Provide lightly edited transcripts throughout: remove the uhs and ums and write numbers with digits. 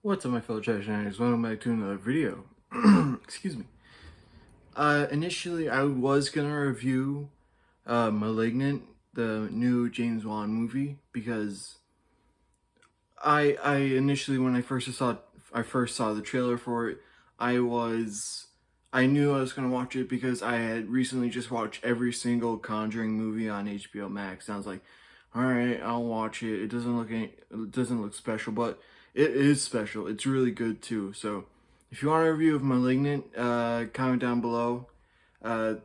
What's up, my fellow trash shenanigans? Welcome back to another video. Excuse me. Initially, I was gonna review *Malignant*, the new James Wan movie, because I initially, when I first saw the trailer for it, I knew I was gonna watch it because I had recently just watched every single Conjuring movie on HBO Max. And I was like, all right, I'll watch it. It doesn't look special, but it is special. It's really good too. So if you want a review of *Malignant*, comment down below. Then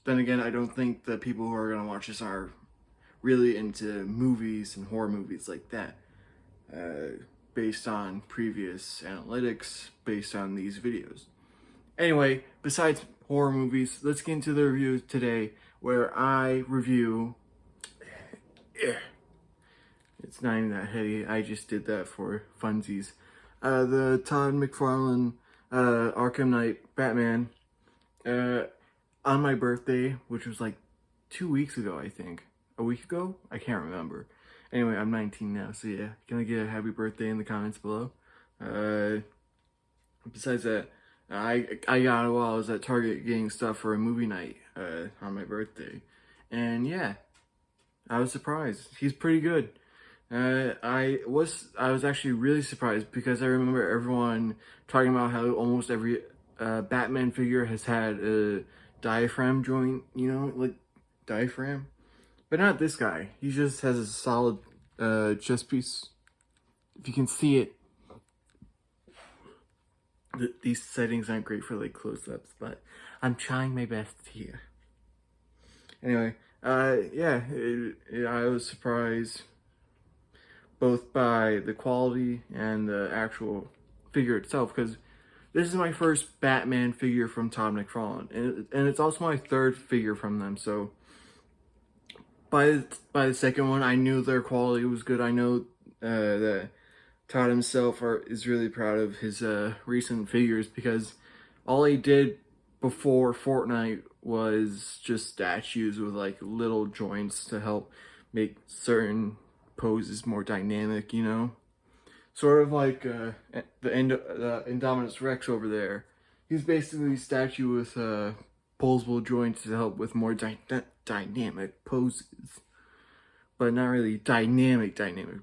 again, I don't think the people who are gonna watch this are really into movies and horror movies like that. Based on previous analytics, based on these videos. Anyway, besides horror movies, let's get into the review today, where I review. It's not even that heady. I just did that for funsies. The Todd McFarlane Arkham Knight Batman on my birthday, which was like 2 weeks ago, I think. A week ago? I can't remember. Anyway, I'm 19 now, so yeah. Can I get a happy birthday in the comments below? Besides that, I got it while I was at Target getting stuff for a movie night on my birthday. And yeah, I was surprised. He's pretty good. I was actually really surprised because I remember everyone talking about how almost every Batman figure has had a diaphragm joint, like diaphragm. But not this guy. He just has a solid chest piece. If you can see it, these settings aren't great for like close-ups, but I'm trying my best here. Anyway, yeah, I was surprised both by the quality and the actual figure itself, because this is my first Batman figure from Todd McFarlane, and it's also my third figure from them. So by the second one, I knew their quality was good. I know that Todd himself is really proud of his recent figures, because all he did before Fortnite was just statues with like little joints to help make certain poses more dynamic, sort of like the Indominus Rex over there. He's basically a statue with posable joints to help with more dynamic poses, but not really dynamic,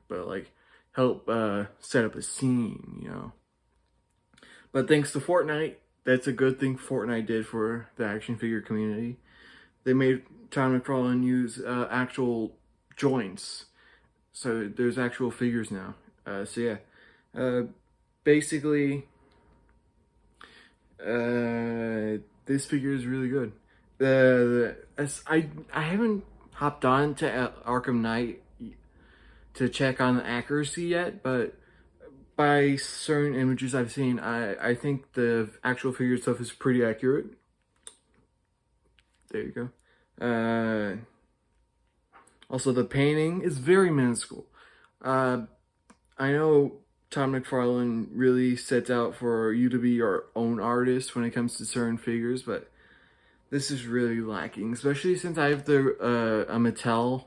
but like help set up a scene, But thanks to Fortnite, that's a good thing Fortnite did for the action figure community. They made Todd McFarlane use actual joints, so there's actual figures now. So yeah, basically, this figure is really good. I haven't hopped on to Arkham Knight to check on the accuracy yet, but by certain images I've seen, I think the actual figure itself is pretty accurate. There you go. Also, the painting is very minuscule. I know Todd McFarlane really sets out for you to be your own artist when it comes to certain figures, but this is really lacking, especially since I have the a Mattel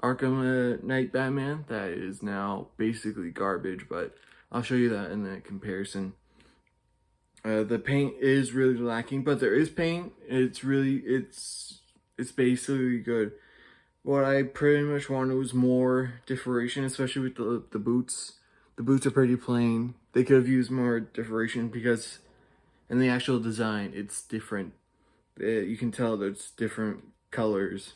Arkham Knight Batman that is now basically garbage, but I'll show you that in the comparison. The paint is really lacking, but there is paint. It's basically good. What I pretty much wanted was more differentiation, especially with the boots. The boots are pretty plain. They could have used more differentiation because in the actual design, it's different. You can tell there's different colors.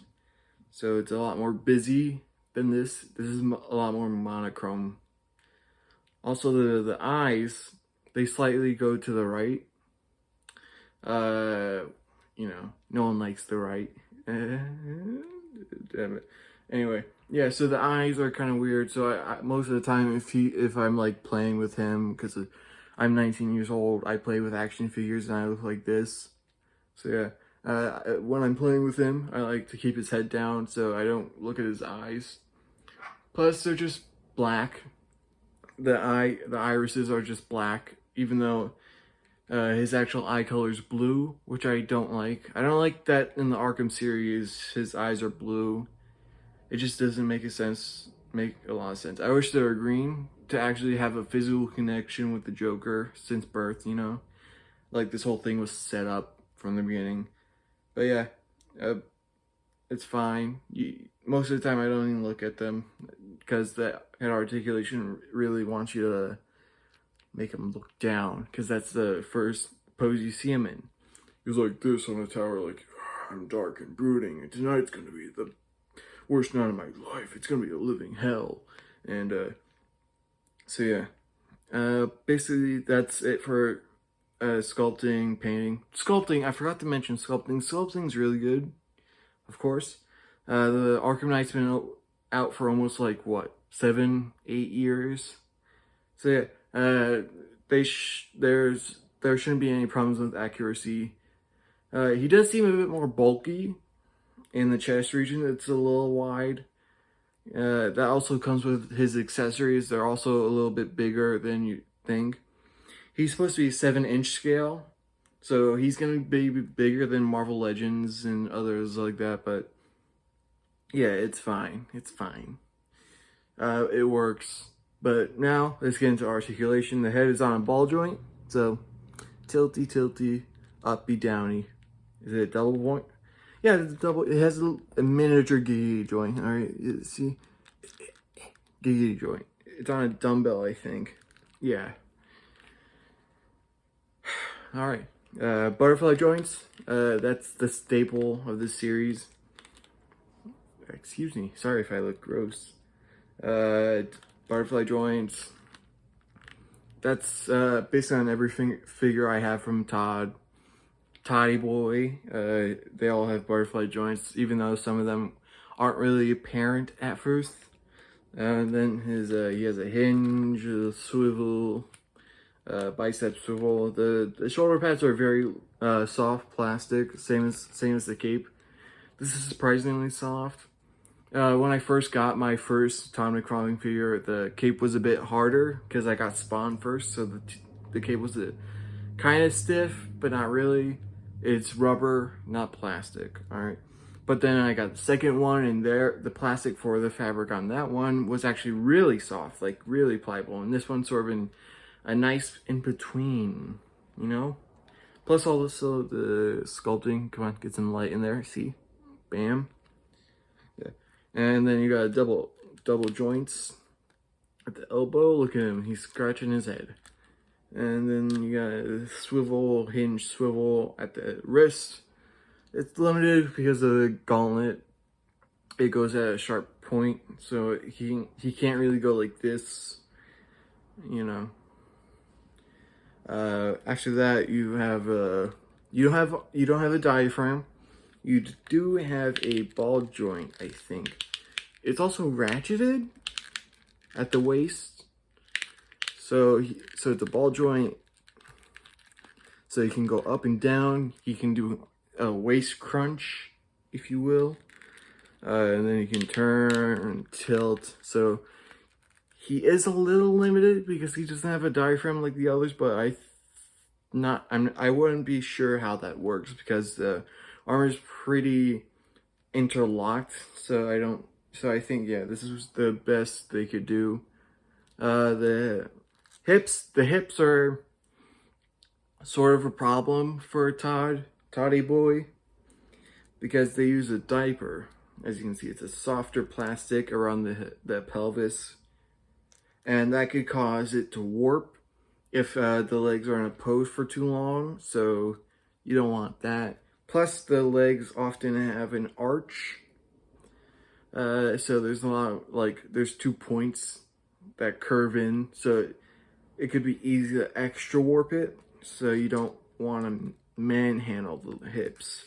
So it's a lot more busy than this. This is a lot more monochrome. Also, the eyes, they slightly go to the right. No one likes the right. Damn it. Anyway, yeah, so the eyes are kind of weird. So I most of the time, if I'm like playing with him, because I'm 19 years old, I play with action figures and I look like this. So yeah, when I'm playing with him, I like to keep his head down so I don't look at his eyes. Plus, they're just black. The irises are just black, even though his actual eye color is blue, which I don't like. I don't like that in the Arkham series his eyes are blue. It just doesn't make a lot of sense. I wish they were green, to actually have a physical connection with the Joker since birth, you know? Like, this whole thing was set up from the beginning. But yeah, it's fine. Most of the time I don't even look at them, because that articulation really wants you to make him look down, because that's the first pose you see him in. He's like this on the tower, like, I'm dark and brooding, and tonight's gonna be the worst night of my life. It's gonna be a living hell. And so yeah, basically that's it for sculpting, painting. Sculpting, I forgot to mention sculpting. Sculpting's really good, of course. The Arkham Knight's been out for almost like, what, 7-8 years? So yeah, there shouldn't be any problems with accuracy. He does seem a bit more bulky in the chest region. It's a little wide. That also comes with his accessories. They're also a little bit bigger than you think. He's supposed to be 7-inch scale, so he's going to be bigger than Marvel Legends and others like that, but yeah, it's fine. It's fine. It works. But now, let's get into articulation. The head is on a ball joint, so tilty, uppy, downy. Is it a double point? Yeah, it's a double. It has a miniature giggity joint. All right, see, giggity joint. It's on a dumbbell, I think. Yeah. All right. Butterfly joints. That's the staple of this series. Excuse me. Sorry if I look gross. Butterfly joints. That's based on every figure I have from Todd. Toddy Boy. They all have butterfly joints, even though some of them aren't really apparent at first. And then he has a hinge, a swivel, bicep swivel. The shoulder pads are very soft plastic, same as the cape. This is surprisingly soft. When I first got my first Todd McFarlane figure, the cape was a bit harder because I got spawned first, so the cape was kind of stiff, but not really. It's rubber, not plastic, alright? But then I got the second one, and the plastic for the fabric on that one was actually really soft, like really pliable, and this one's sort of a nice in-between, you know? Plus also the sculpting, come on, get some light in there, see? Bam. Yeah. And then you got double joints at the elbow. Look at him, he's scratching his head. And then you got a hinge swivel at the wrist. It's limited because of the gauntlet. It goes at a sharp point, so he can't really go like this, you know. After that, you don't have a diaphragm. You do have a ball joint, I think. It's also ratcheted at the waist. So it's a ball joint. So he can go up and down. He can do a waist crunch, if you will. And then he can turn and tilt. So he is a little limited because he doesn't have a diaphragm like the others, but I wouldn't be sure how that works because the armor is pretty interlocked. So I think, yeah, this is the best they could do. The hips are sort of a problem for Toddy Boy, because they use a diaper. As you can see, it's a softer plastic around the pelvis, and that could cause it to warp if the legs are in a pose for too long, so you don't want that. Plus, the legs often have an arch, so there's a lot of, there's 2 points that curve in, so it could be easy to extra warp it, so you don't want to manhandle the hips.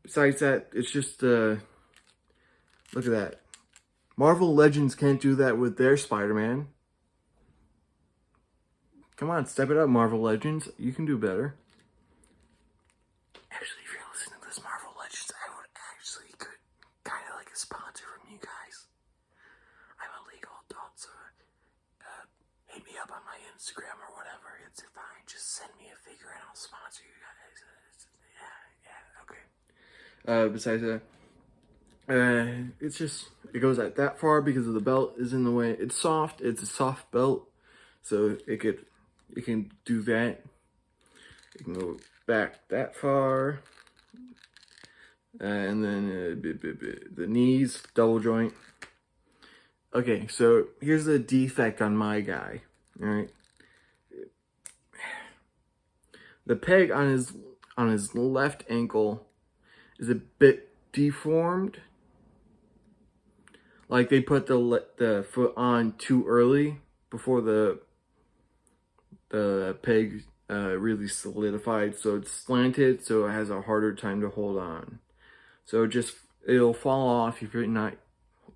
Besides that, it's just, look at that. Marvel Legends can't do that with their Spider-Man. Come on, step it up, Marvel Legends. You can do better. Actually, if you're listening to this Marvel Legends, I would actually could kind of like a sponsor from you guys. I'm a legal adult, so hit me up on my Instagram or whatever. It's fine. Just send me a figure and I'll sponsor you guys. Yeah, okay. Besides that, It goes at that far because of the belt is in the way. It's soft. It's a soft belt, so it can do that. It can go back that far, and then the knees, double joint. Okay, so here's the defect on my guy. All right, the peg on his left ankle is a bit deformed. Like they put the foot on too early before the peg really solidified, so it's slanted, so it has a harder time to hold on. So it'll fall off if you're not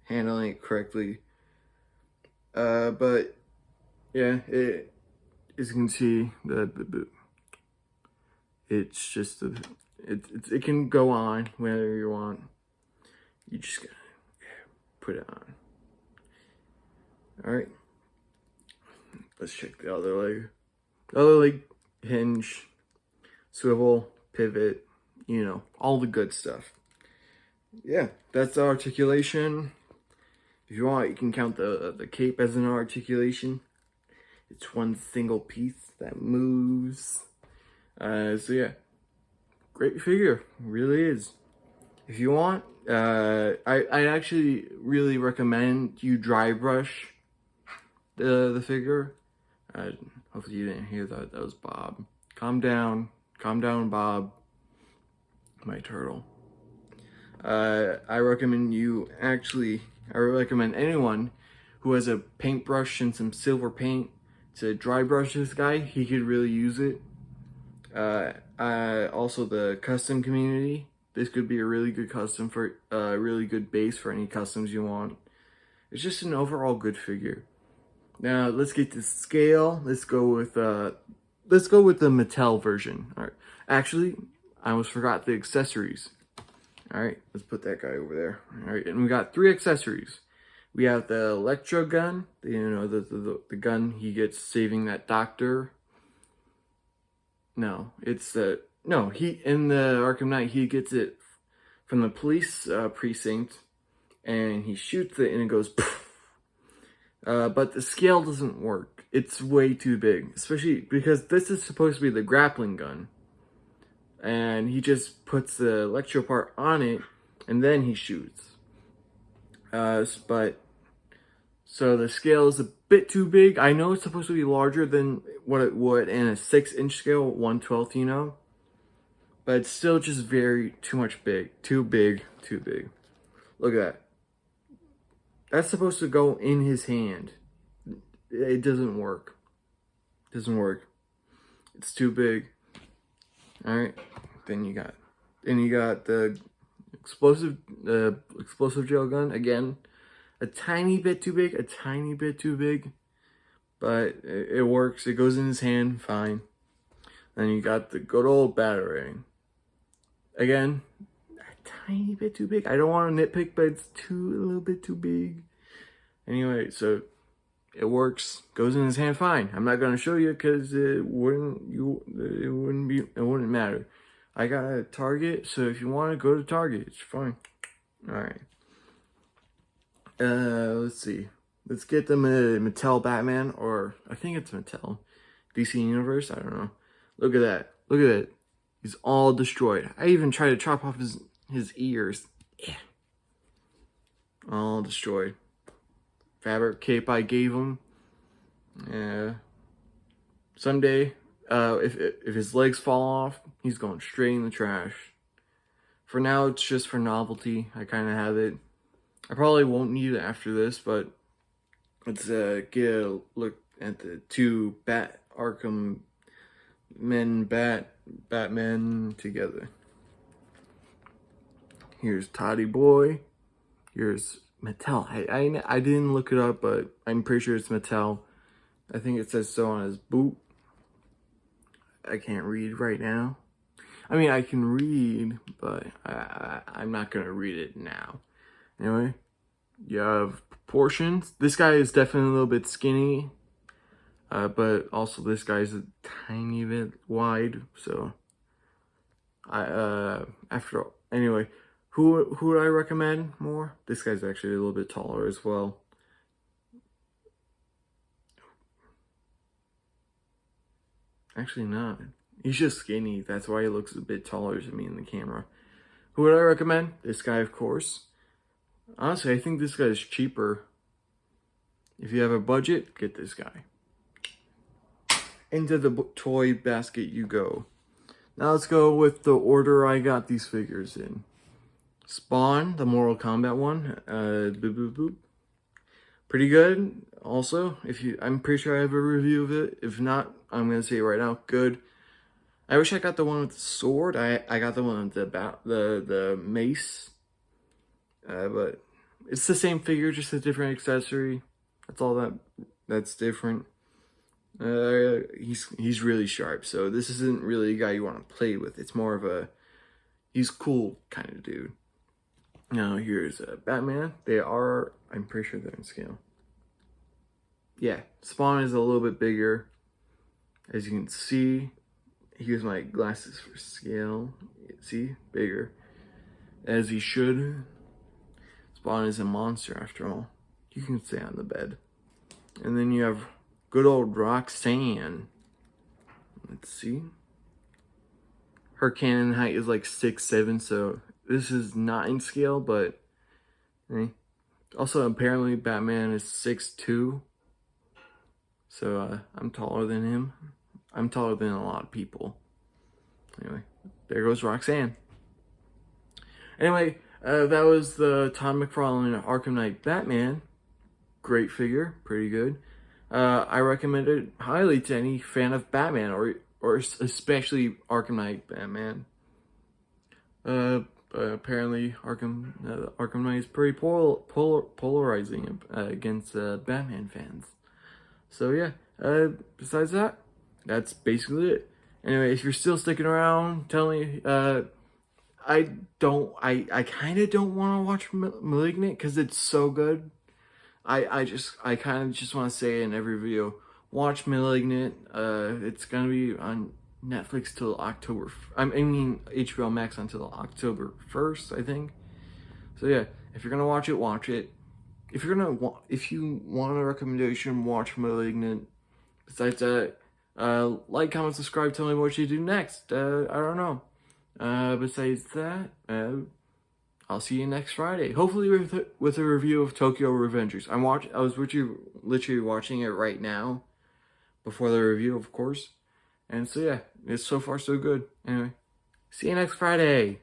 handling it correctly. But yeah, as you can see, it's just it can go on whenever you want. You just gotta put it on. All right, let's check the other leg. The other leg, hinge, swivel, pivot, all the good stuff. Yeah, that's the articulation. If you want, you can count the cape as an articulation. It's one single piece that moves. So yeah, great figure, really is. If you want, I actually really recommend you dry brush the figure. Hopefully you didn't hear that. That was Bob. Calm down, Bob. My turtle. I recommend anyone who has a paintbrush and some silver paint to dry brush this guy. He could really use it. Also the custom community. This could be a really good custom for a really good base for any customs you want. It's just an overall good figure. Now let's get to scale. Let's go with the Mattel version. All right. Actually, I almost forgot the accessories. All right, let's put that guy over there. All right, and we got 3 accessories. We have the Electro Gun, the gun he gets saving that doctor. No, it's in the Arkham Knight, he gets it from the police precinct, and he shoots it, and it goes poof. But the scale doesn't work. It's way too big, especially because this is supposed to be the grappling gun. And he just puts the electro part on it, and then he shoots. So the scale is a bit too big. I know it's supposed to be larger than what it would in a 6-inch scale, 1/12, but it's still just too big. Look at that. That's supposed to go in his hand. It doesn't work. It's too big. All right. Then you got the explosive gel gun. Again, a tiny bit too big, but it works. It goes in his hand fine. Then you got the good old batarang. Again, a tiny bit too big. I don't want to nitpick, but it's a little bit too big. Anyway, so it works. Goes in his hand fine. I'm not gonna show you because it wouldn't matter. I got a Target, so if you want to go to Target, it's fine. All right. Let's see. Let's get the Mattel Batman, or I think it's Mattel, DC Universe. I don't know. Look at that. He's all destroyed. I even tried to chop off his ears. Yeah. All destroyed. Fabric cape I gave him. Yeah. Someday, if his legs fall off, he's going straight in the trash. For now, it's just for novelty. I kind of have it. I probably won't need it after this, but let's get a look at the 2 Arkham Batmen together. Here's Toddy Boy. Here's Mattel. I didn't look it up, but I'm pretty sure it's Mattel. I think it says so on his boot. I can't read right now. I mean, I can read, but I'm not going to read it now. Anyway, you have proportions. This guy is definitely a little bit skinny, but also this guy's a tiny bit wide. So, anyway, Who would I recommend more? This guy's actually a little bit taller as well. Actually not. He's just skinny. That's why he looks a bit taller to me in the camera. Who would I recommend? This guy, of course. Honestly, I think this guy is cheaper. If you have a budget, get this guy. Into the toy basket you go. Now let's go with the order I got these figures in. Spawn, the Mortal Kombat one. Boop, boop, boop. Pretty good. Also, I'm pretty sure I have a review of it. If not, I'm gonna say it right now. Good. I wish I got the one with the sword. I got the one with the mace. But it's the same figure, just a different accessory. That's all that's different. He's really sharp, so this isn't really a guy you want to play with. It's more of he's cool kind of dude. Now here's Batman. I'm pretty sure they're in scale. Yeah, Spawn is a little bit bigger. As you can see, here's my glasses for scale. See, bigger. As he should. Spawn is a monster after all. You can stay on the bed. And then you have good old Roxanne. Let's see. Her cannon height is like 6'7", so this is not in scale, but also apparently Batman is 6'2". So I'm taller than him. I'm taller than a lot of people. Anyway, there goes Roxanne. Anyway, that was the Todd McFarlane Arkham Knight Batman. Great figure, pretty good. I recommend it highly to any fan of Batman, or especially Arkham Knight Batman. Apparently Arkham Knight is pretty polarizing against Batman fans. So yeah, besides that, that's basically it. Anyway, if you're still sticking around, tell me, I kind of don't want to watch Malignant because it's so good. I kind of just want to say in every video, watch Malignant. It's gonna be on Netflix till October. I mean HBO Max until October 1st, I think. So yeah, if you're gonna watch it, watch it. If you want a recommendation, watch Malignant. Besides that, like, comment, subscribe. Tell me what you do next. I don't know. Besides that, I'll see you next Friday. Hopefully with a review of Tokyo Revengers. I was literally watching it right now, before the review, of course. And so yeah, it's so far so good. Anyway, see you next Friday.